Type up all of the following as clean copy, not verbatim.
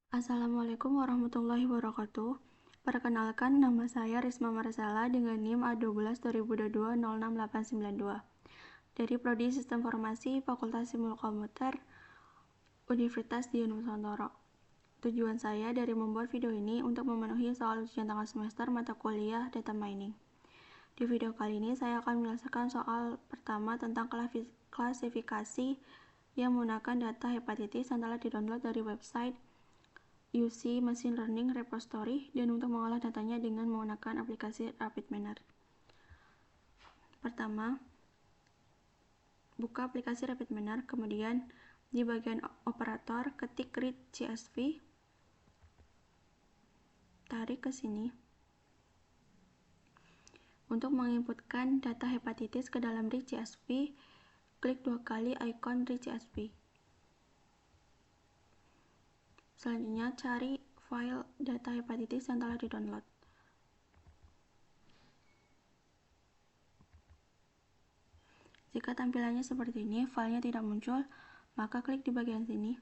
Assalamualaikum warahmatullahi wabarakatuh. Perkenalkan, nama saya Risma Marsala dengan NIM A12 2022 dari Prodi Sistem Informasi Fakultas Ilmu Komputer Universitas Diponegoro. Tujuan saya dari membuat video ini untuk memenuhi soal ujian tengah semester mata kuliah Data Mining. Di video kali ini saya akan menyelesaikan soal pertama tentang klasifikasi yang menggunakan data hepatitis yang telah didownload dari website UC Machine Learning Repository dan untuk mengolah datanya dengan menggunakan aplikasi RapidMiner. Pertama, buka aplikasi RapidMiner, kemudian di bagian operator ketik read CSV, tarik ke sini. Untuk menginputkan data hepatitis ke dalam read CSV, klik 2 kali ikon read CSV. Selanjutnya, cari file data hepatitis yang telah di-download. Jika tampilannya seperti ini, filenya tidak muncul, maka klik di bagian sini,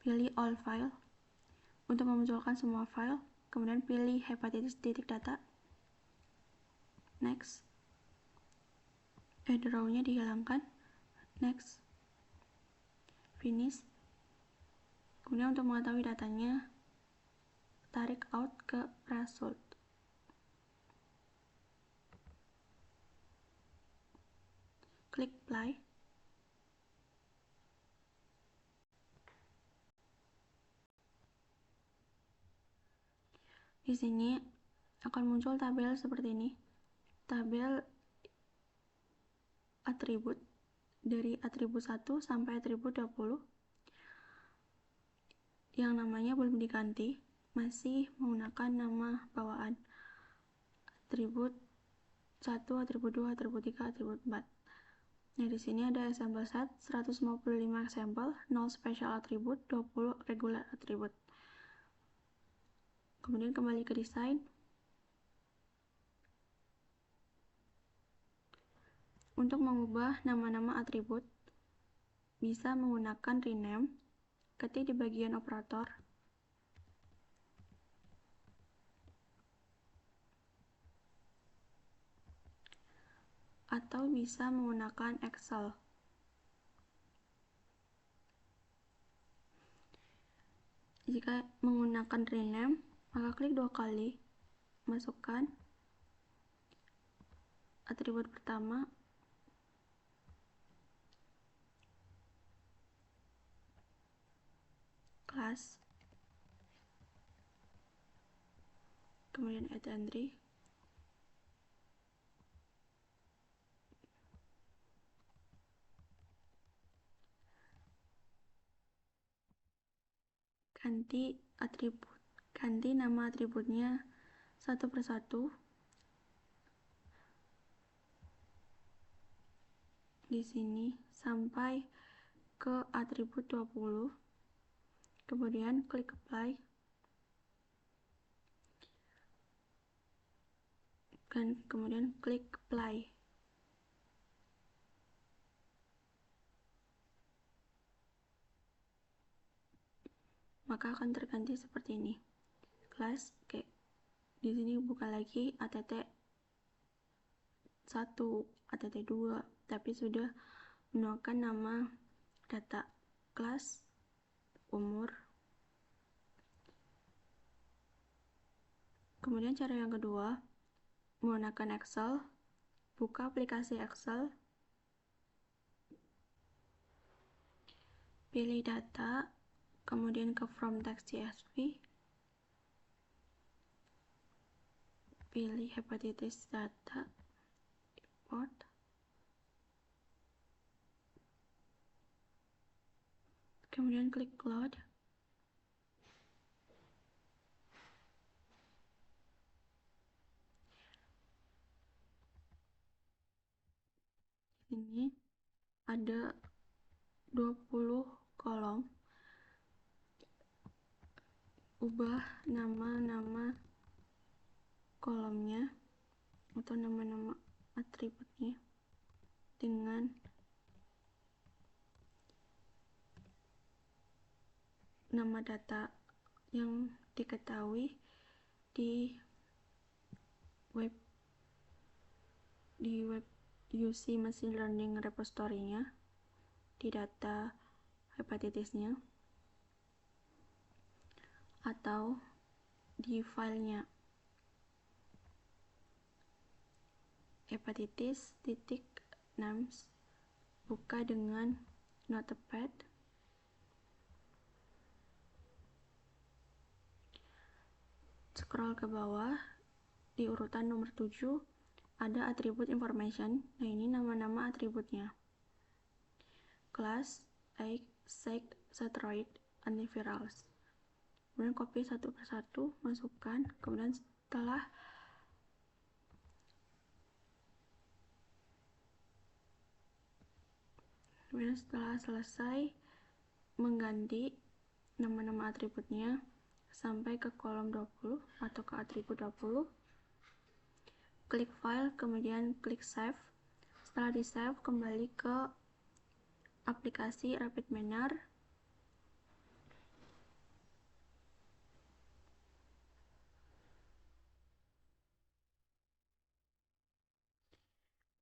pilih all file untuk memunculkan semua file, kemudian pilih hepatitis.data, next, draw-nya dihilangkan, next, finish. Kemudian untuk mengetahui datanya, tarik out ke result. Klik play. Di sini akan muncul tabel seperti ini. Tabel atribut dari atribut 1 sampai atribut 20 yang namanya belum diganti, masih menggunakan nama bawaan atribut 1, atribut 2, atribut 3, atribut 4. Nah, di sini ada example set 155 example, 0 special attribute, 20 regular attribute. Kemudian kembali ke desain. Untuk mengubah nama-nama atribut, bisa menggunakan rename, ketik di bagian operator, atau bisa menggunakan Excel. Jika menggunakan rename, maka klik 2 kali, masukkan atribut pertama, class, kemudian add entry, ganti nama atributnya satu persatu. Di sini sampai ke atribut 20. Kemudian klik apply. Dan kemudian klik apply. Maka akan terganti seperti ini. Class, oke. Di sini bukan lagi ATT 1, ATT 2, tapi sudah menuangkan nama data kelas, umur. Kemudian cara yang kedua, menggunakan Excel. Buka aplikasi Excel, pilih data, kemudian ke from text CSV, pilih hepatitis data, import, kemudian klik load. Ini ada 20 kolom. Ubah nama-nama kolomnya atau nama-nama atributnya dengan nama data yang diketahui di web UC Machine Learning repository-nya, di data hepatitisnya, atau di filenya hepatitis.names, buka dengan Notepad, scroll ke bawah, di urutan nomor 7 ada atribut information. Nah, ini nama-nama atributnya: class, age, sex, steroid, antivirals. Kemudian copy satu persatu, masukkan. Kemudian setelah selesai mengganti nama-nama atributnya sampai ke kolom 20 atau ke atribut 20, klik file, kemudian klik save. Setelah di save, kembali ke aplikasi RapidMiner.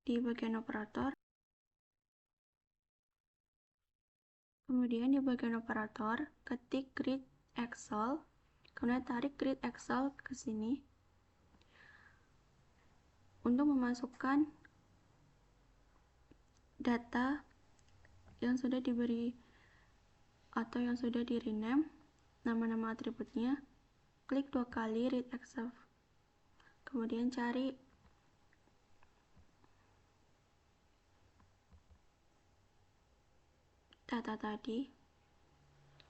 Di bagian operator, kemudian di bagian operator ketik grid Excel, kemudian tarik grid Excel ke sini untuk memasukkan data yang sudah diberi atau yang sudah di rename, nama-nama atributnya. Klik 2 kali read Excel, kemudian cari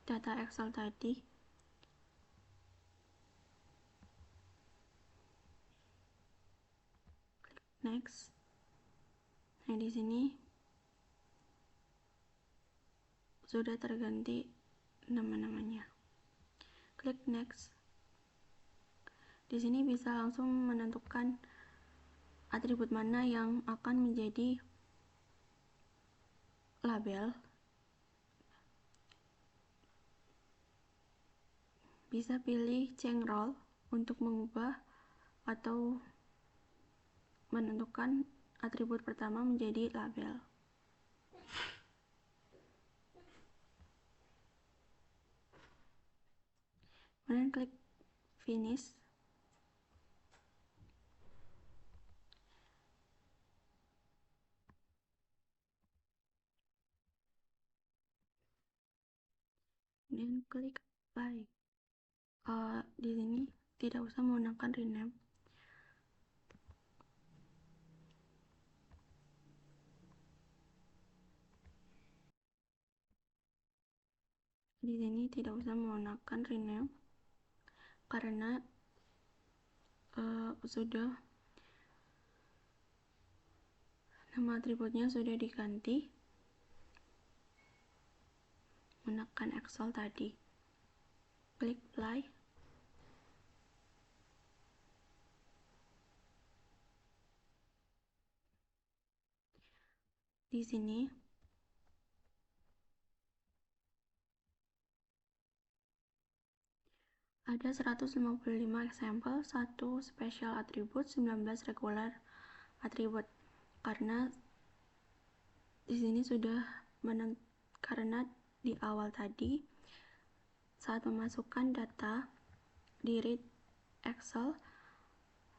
data Excel tadi. Klik next. Nah, di sini sudah terganti nama-namanya. Klik next. Di sini bisa langsung menentukan atribut mana yang akan menjadi label. Bisa pilih change role untuk mengubah atau menentukan atribut pertama menjadi label. Kemudian klik finish. Kemudian klik apply. Di sini tidak usah menggunakan rename. Di sini tidak usah menggunakan rename karena sudah nama atributnya sudah diganti. Menekan Excel tadi, klik apply. Di sini ada 155 example, 1 special attribute, 19 regular attribute. Karena di sini sudah karena di awal tadi saat memasukkan data di read Excel,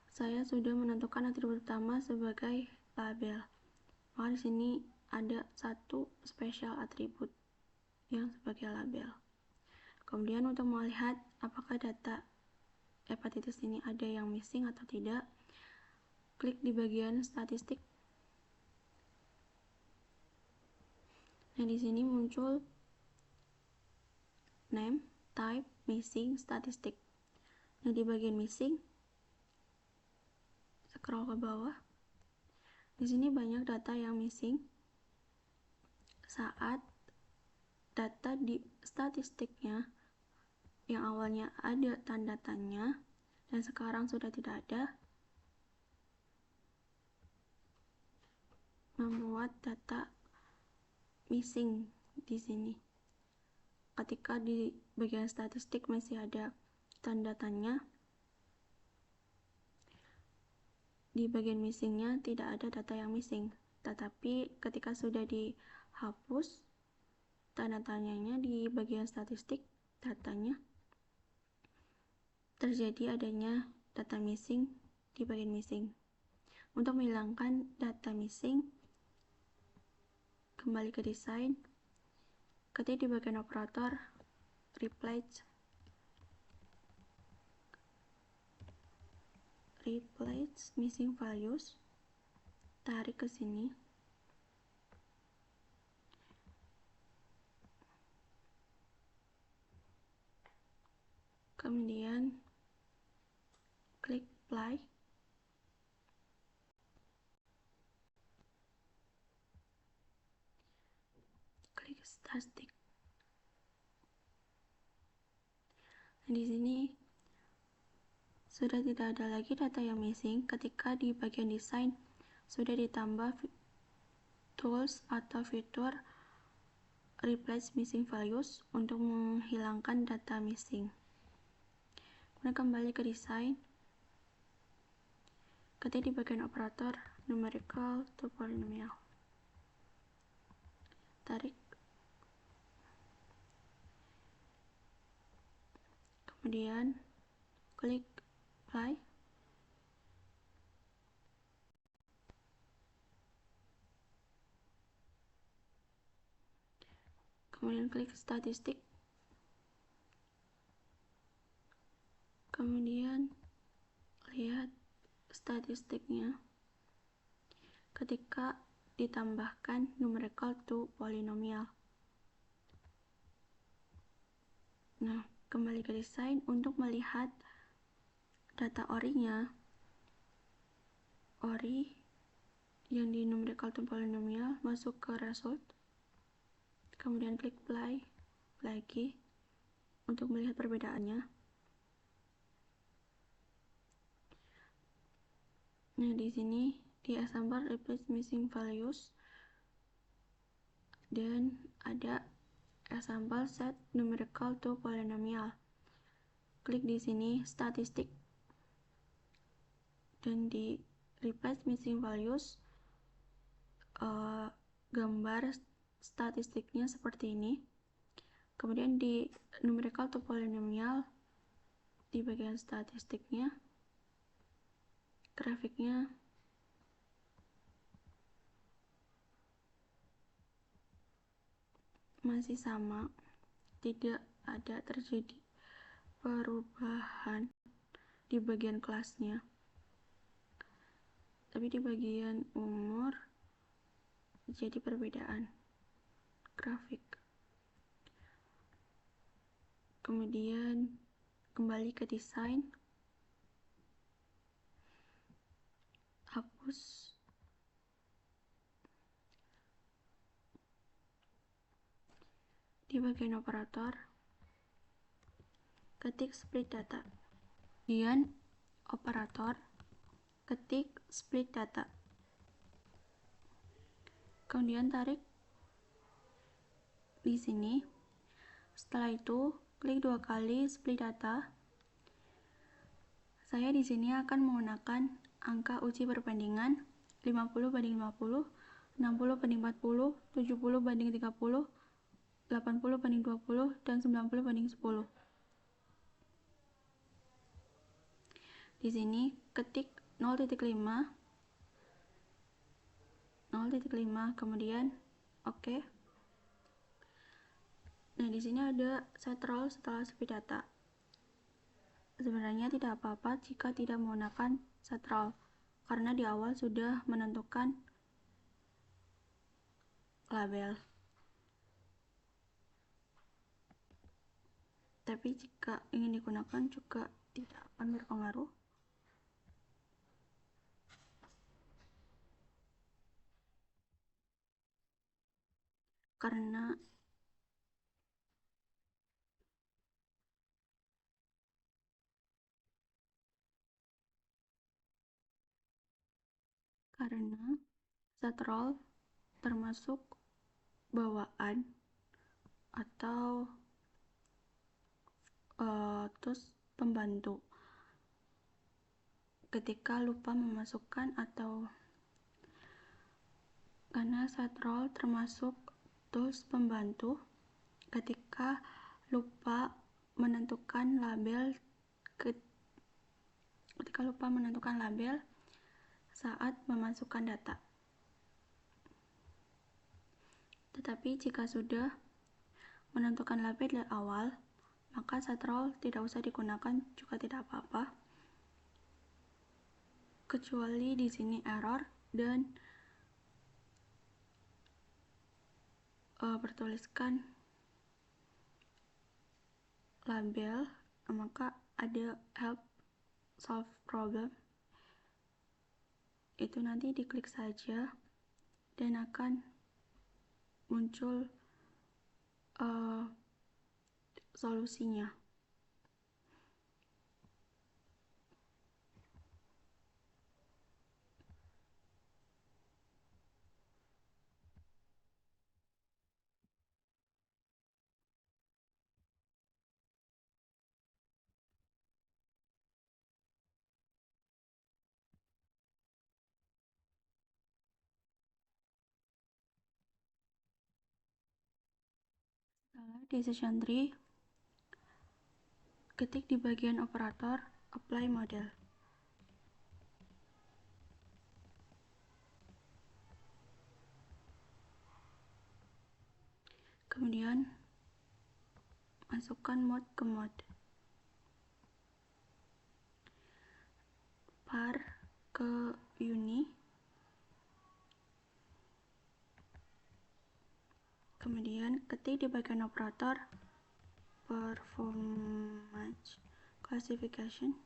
saya sudah menentukan atribut utama sebagai label. Maka di sini ada 1 special attribute yang sebagai label. Kemudian untuk melihat apakah data hepatitis ini ada yang missing atau tidak, klik di bagian statistik. Nah, di sini muncul name, type, missing, statistik. Nah, di bagian missing, scroll ke bawah. Di sini banyak data yang missing saat data di statistiknya yang awalnya ada tanda tanya dan sekarang sudah tidak ada, membuat data missing di sini. Ketika bagian statistik masih ada tanda-tanya, di bagian missingnya tidak ada data yang missing, tetapi ketika sudah dihapus tanda tanyanya di bagian statistik, datanya terjadi adanya data missing di bagian missing. Untuk menghilangkan data missing, kembali ke desain, ketik di bagian operator replace missing values, tarik ke sini, kemudian klik apply, klik statistik. Nah, di sini sudah tidak ada lagi data yang missing ketika di bagian desain sudah ditambah tools atau fitur replace missing values untuk menghilangkan data missing. Kemudian kembali ke desain, ketik di bagian operator numerical to polynomial, tarik, kemudian klik apply, kemudian klik statistik, kemudian lihat statistiknya ketika ditambahkan numerical to polynomial. Nah, kembali ke desain untuk melihat data orinya, ori yang di numerical to polynomial masuk ke result, kemudian klik apply lagi untuk melihat perbedaannya. Nah, di sini di example replace missing values dan ada example set numerical to polynomial. Klik di sini statistik dan di replace missing values gambar statistiknya seperti ini. Kemudian di numerical to polynomial di bagian statistiknya grafiknya masih sama, tidak ada terjadi perubahan di bagian kelasnya, tapi di bagian umur jadi perbedaan grafik. Kemudian kembali ke desain, hapus, di bagian operator ketik split data, kemudian operator ketik split data, kemudian tarik di sini. Setelah itu klik 2 kali split data. Saya di sini akan menggunakan angka uji perbandingan 50 banding 50, 60 banding 40, 70 banding 30, 80 banding 20, dan 90 banding 10. Di sini ketik 0.5, kemudian oke. Nah, di sini ada set row setelah split data. Sebenarnya tidak apa-apa jika tidak menggunakan set row, karena di awal sudah menentukan label. Tapi jika ingin digunakan juga tidak akan berpengaruh. Karena set row termasuk bawaan atau status pembantu. Ketika lupa memasukkan atau karena set role termasuk tools pembantu, ketika lupa menentukan label saat memasukkan data. Tetapi jika sudah menentukan label dari awal, maka set role tidak usah digunakan juga tidak apa-apa. Kecuali di sini error dan bertuliskan label, maka ada help solve problem. Itu nanti diklik saja dan akan muncul solusinya. Setelah decision tree, ketik di bagian operator apply model. Kemudian masukkan mode ke mode. Par ke uni. Kemudian ketik di bagian operator performance classification.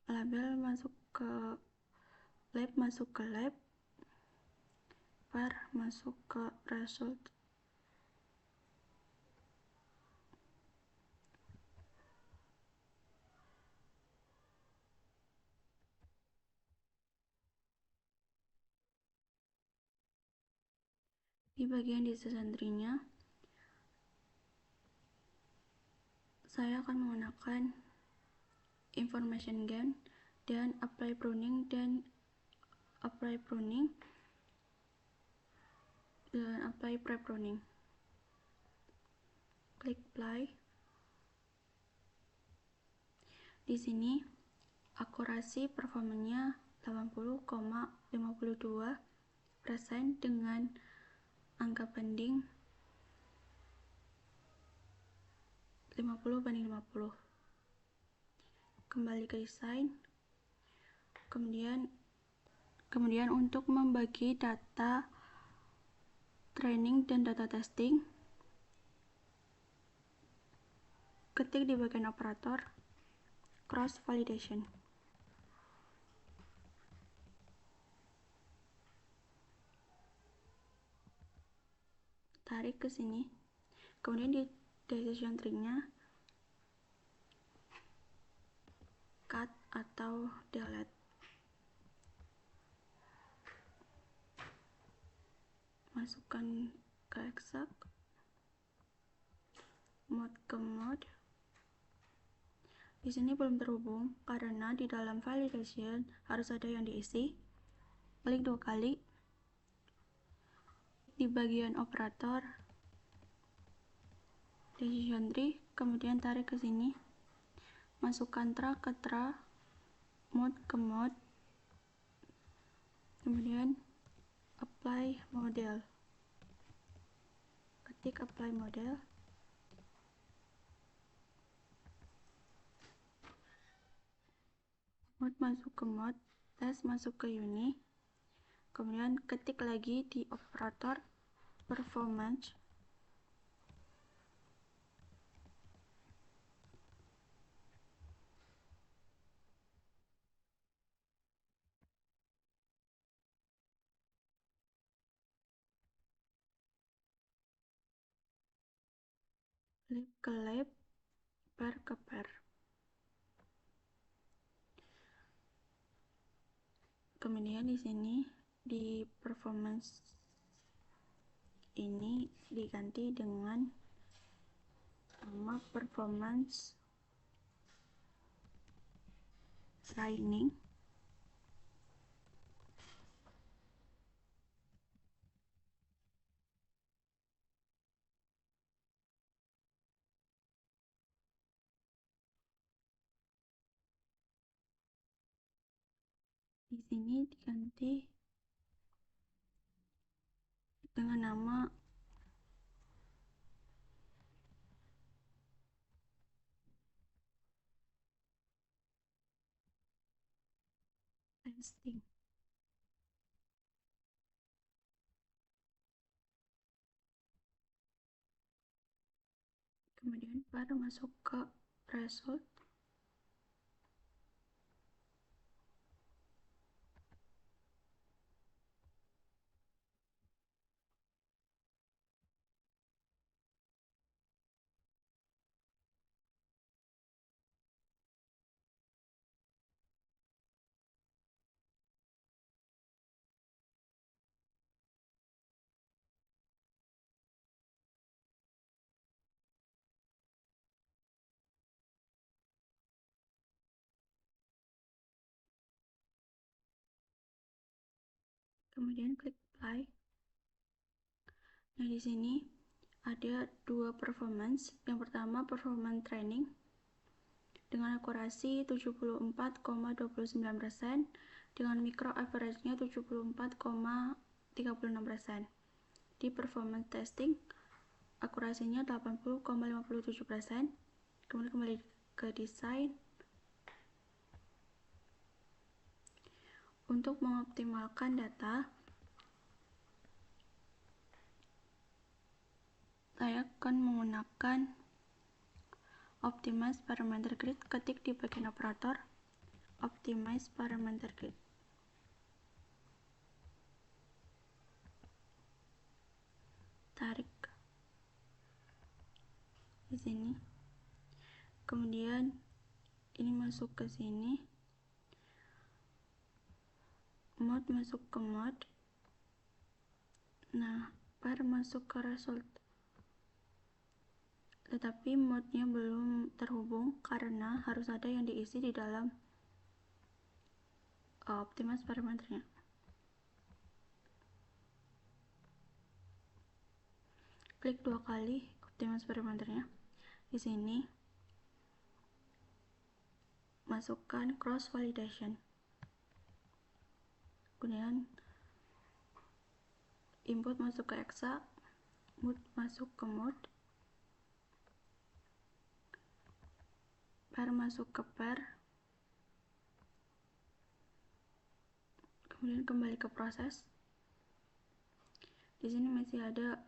Label masuk ke lab, par masuk ke result. Di bagian decision tree-nya, saya akan menggunakan information gain dan apply pruning dan apply pre-pruning. Klik apply. Di sini akurasi performanya 80,52% dengan angka banding 50/50. Kembali ke desain. Kemudian untuk membagi data training dan data testing, ketik di bagian operator cross validation. Tarik ke sini. Kemudian di decision tree-nya cut atau delete. Masukkan ke exact, mode ke mode. Di sini belum terhubung karena di dalam validation harus ada yang diisi. Klik 2 kali di bagian operator decision tree, kemudian tarik ke sini. Masukkan tra ke tra, mode ke mode. Kemudian apply model. Ketik apply model. Mode masuk ke mode, tes masuk ke uni. Kemudian ketik lagi di operator performance. Klik ke lab, par ke par. Kemudian di sini di performance ini diganti dengan nama performance training di sini diganti dengan nama testing. Kemudian baru masuk ke result. Kemudian klik apply. Nah, di sini ada dua performance. Yang pertama performance training dengan akurasi 74,29% dengan micro average-nya 74,36%. Di performance testing akurasinya 80,57%. Kemudian kembali ke desain. Untuk mengoptimalkan data, saya akan menggunakan Optimize Parameter Grid. Ketik di bagian operator Optimize Parameter Grid. Tarik di sini. Kemudian ini masuk ke sini. Mode masuk ke mode. Nah, bar masuk ke result. Tetapi mode-nya belum terhubung karena harus ada yang diisi di dalam optimize parameternya. Klik dua kali optimize parameternya. Di sini masukkan cross validation. Kemudian input masuk ke exa, mode masuk ke mode, pair masuk ke pair, kemudian kembali ke proses. Di sini masih ada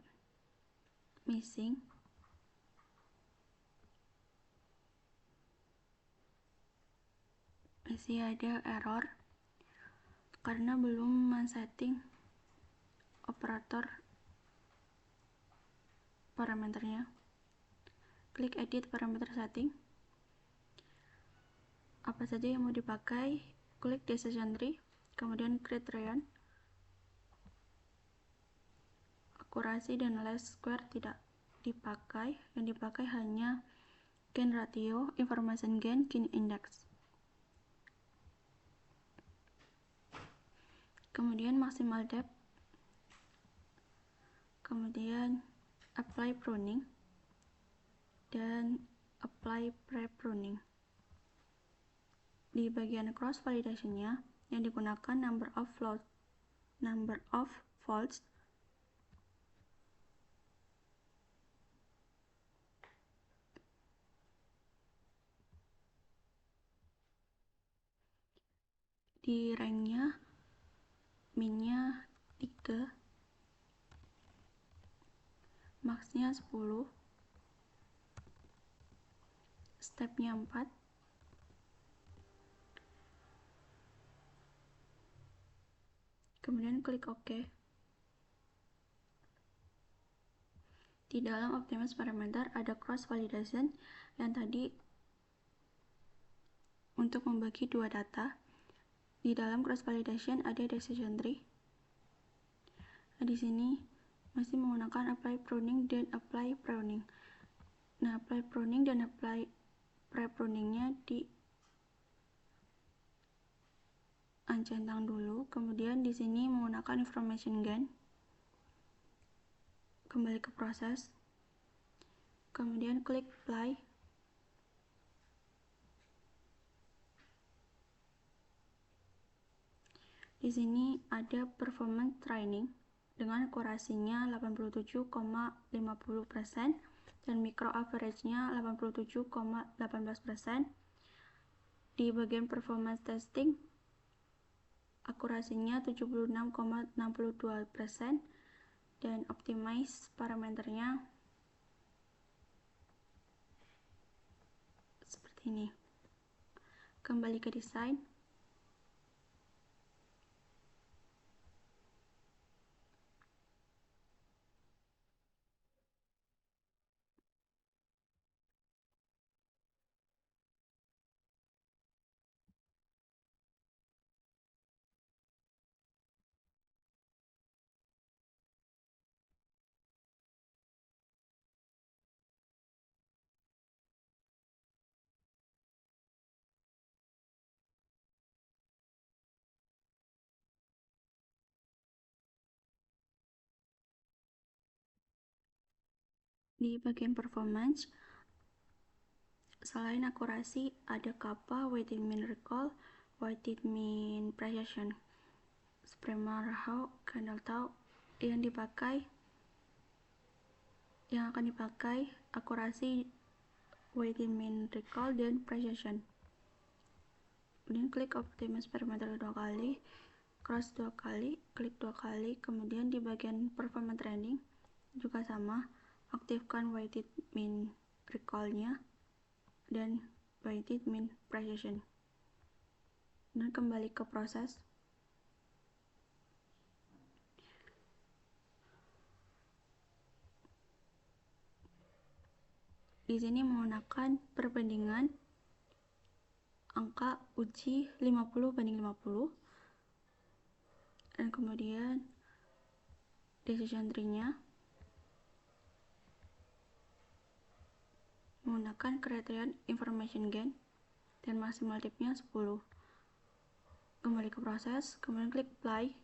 missing, masih ada error karena belum men-setting operator parameternya. Klik edit parameter setting. Apa saja yang mau dipakai, klik decision tree, kemudian create region. Akurasi dan least square tidak dipakai, yang dipakai hanya gain ratio, information gain, gain index. Kemudian maximal depth, kemudian apply pruning, dan apply pre-pruning. Di bagian cross validation-nya yang digunakan number of faults di rank-nya min-nya 3, max-nya 10, step-nya 4, kemudian klik OK. Di dalam optimize parameter ada cross validation yang tadi untuk membagi dua data. Di dalam cross validation ada decision tree. Nah, di sini masih menggunakan apply pruning dan apply pruning. Nah, apply pruning dan apply pre-pruningnya di centang dulu, kemudian di sini menggunakan information gain, kembali ke proses, kemudian klik apply. Di sini ada performance training dengan akurasinya 87,50% dan micro average-nya 87,18%. Di bagian performance testing, akurasinya 76,62% dan optimize parameternya seperti ini. Kembali ke desain. Di bagian performance, selain akurasi, ada kappa, weighted mean recall, weighted mean precision, Spremer Hawk, Candle Tau yang akan dipakai akurasi, weighted mean recall, dan precision. Kemudian klik optimize parameter 2 kali, cross 2 kali, klik 2 kali, kemudian di bagian performance training juga sama, aktifkan weighted mean recall-nya dan weighted mean precision. Dan kembali ke proses. Di sini menggunakan perbandingan angka uji 50/50 dan kemudian decision tree-nya menggunakan criterion information gain dan maksimal tipnya 10. Kembali ke proses, kemudian klik apply.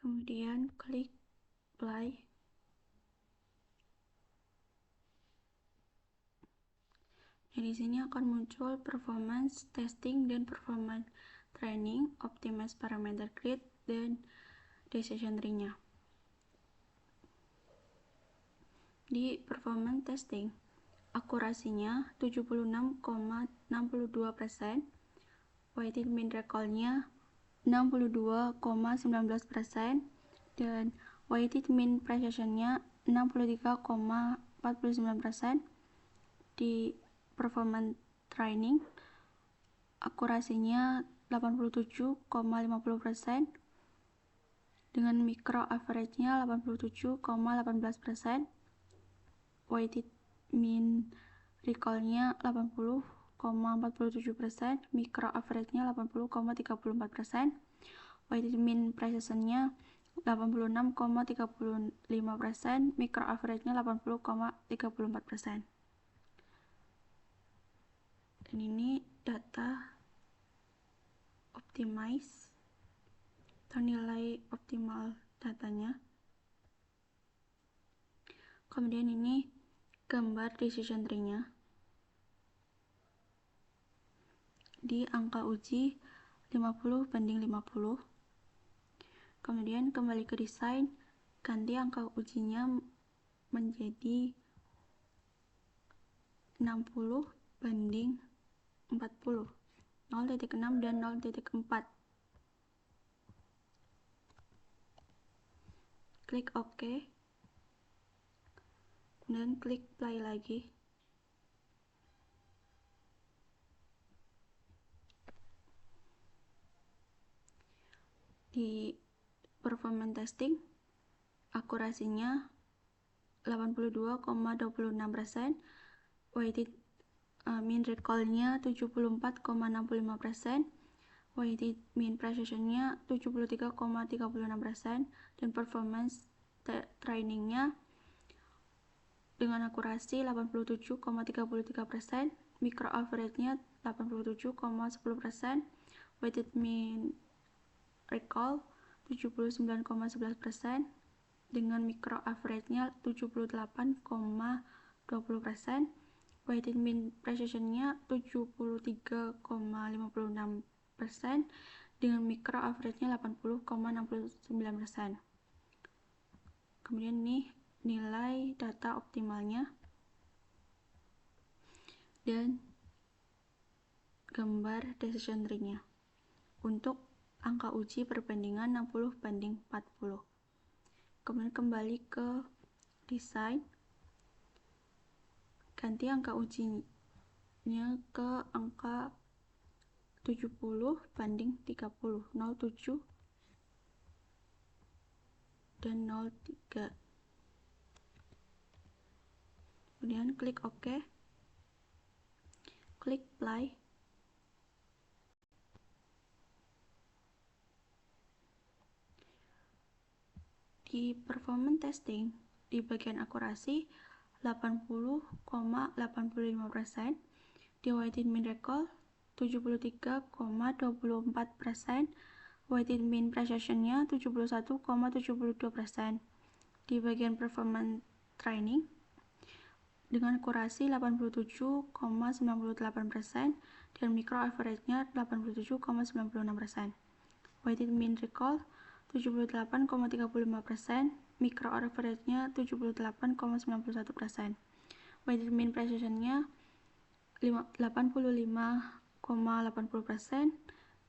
Kemudian klik apply. Nah, di sini akan muncul performance testing dan performance training, optimize parameter grid, dan decision tree-nya. Di performance testing, akurasinya 76,62%, weighted mean recall-nya 62,19%, dan weighted mean precision-nya 63,49%. Di performance training, akurasinya 87,50% dengan micro average-nya 87,18%, weighted mean recall-nya 80,47%, micro average-nya 80,34%, weighted mean precision-nya 86,35%, micro average-nya 80,34%. Dan ini data optimize atau nilai optimal datanya. Kemudian ini gambar decision tree-nya di angka uji 50/50. Kemudian kembali ke desain, ganti angka ujinya menjadi 60/40, 0.6 dan 0.4. Klik OK, dan klik play lagi. Di performance testing, akurasinya 82,26%, weighted mean recall-nya 74,65%, weighted mean precision-nya 73,36%, dan performance training-nya dengan akurasi 87,33%, micro average-nya 87,10%, weighted mean recall 79,11%, dengan micro average-nya 78,20%, weighted mean precision-nya 73,56%, dengan micro average-nya 80,69%. Kemudian ini nilai data optimalnya dan gambar decision tree-nya untuk angka uji perbandingan 60/40. Kemudian kembali ke desain, ganti angka ujinya ke angka 70/30, 07 dan 03. Kemudian klik OK, klik play. Di performance testing, di bagian akurasi 80,85%, di weighted mean recall 73,24%, weighted mean precision-nya 71,72%. Di bagian performance training, dengan akurasi 87,98% dan micro average-nya 87,96%. Weighted mean recall 78,35%, micro average-nya 78,91%. Weighted mean precision-nya 85,80%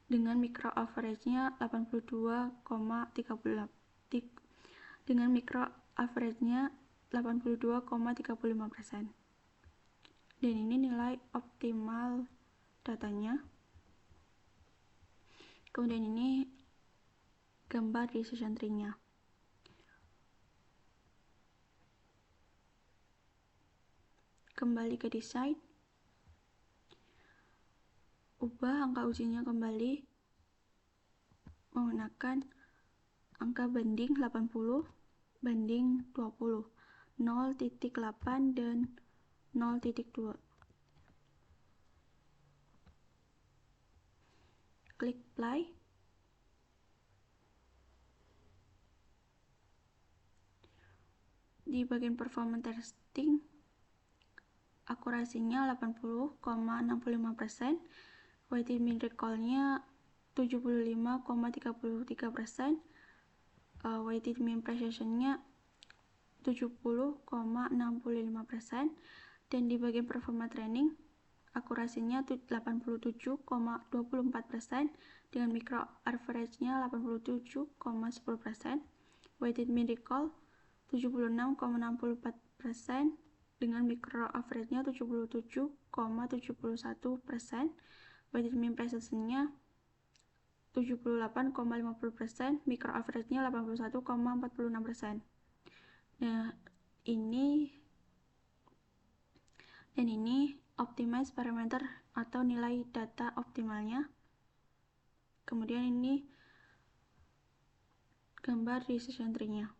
dengan micro average-nya 82,38%. Dengan micro average-nya 82,35%. Dan ini nilai optimal datanya. Kemudian ini gambar decision tree-nya. Kembali ke desain, ubah angka ujinya kembali menggunakan angka banding 80/20, 0.8 dan 0.2. Klik play. Di bagian performance testing, akurasinya 80,65%, weighted mean recall-nya 75,33%, weighted mean precision-nya 70,65%, dan di bagian performance training, akurasinya 87,24% dengan micro average-nya 87,10%, weighted mean recall 76,64% dengan micro average-nya 77,71%, weighted mean precision-nya 78,50%, micro average-nya 81,46%. Nah, ini optimize parameter atau nilai data optimalnya. Kemudian ini gambar decision tree-nya.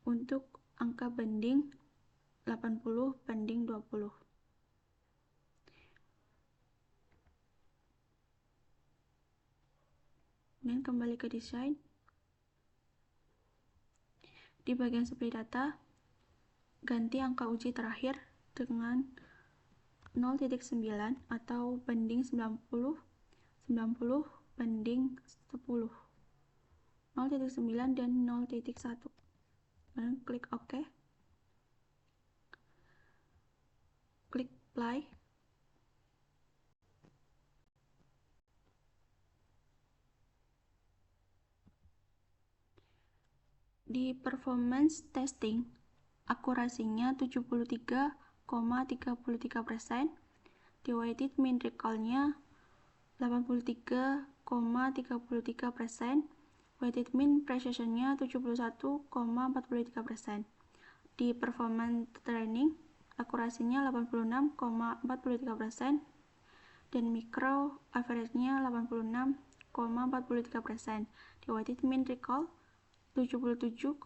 Untuk angka banding 80 banding 20. Kemudian kembali ke desain. Di bagian split data, ganti angka uji terakhir dengan 0,9 atau banding 90 banding 10. 0,9 dan 0,1. Kemudian klik OK. Klik apply. Di performance testing, akurasinya 73,33%, di weighted mean recall-nya 83,33%, weighted mean precision-nya 71,43%. Di performance training, akurasinya 86,43% dan micro average-nya 86,43%. Di weighted mean recall 77,53%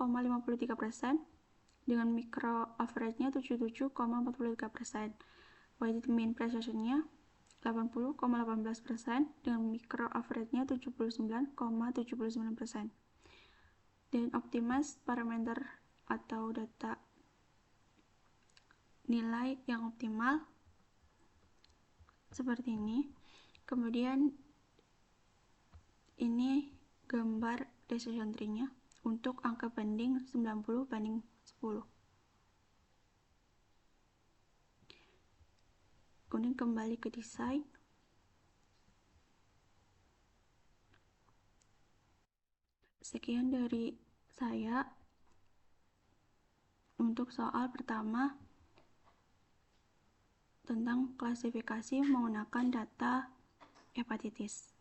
dengan micro average-nya 77,43%. Weighted mean precision-nya 80,18% dengan micro average-nya 79,79%. Dan optimize parameter atau data nilai yang optimal seperti ini. Kemudian ini gambar decision tree-nya untuk angka banding 90 banding 10. Kemudian kembali ke desain. Sekian dari saya untuk soal pertama tentang klasifikasi menggunakan data hepatitis.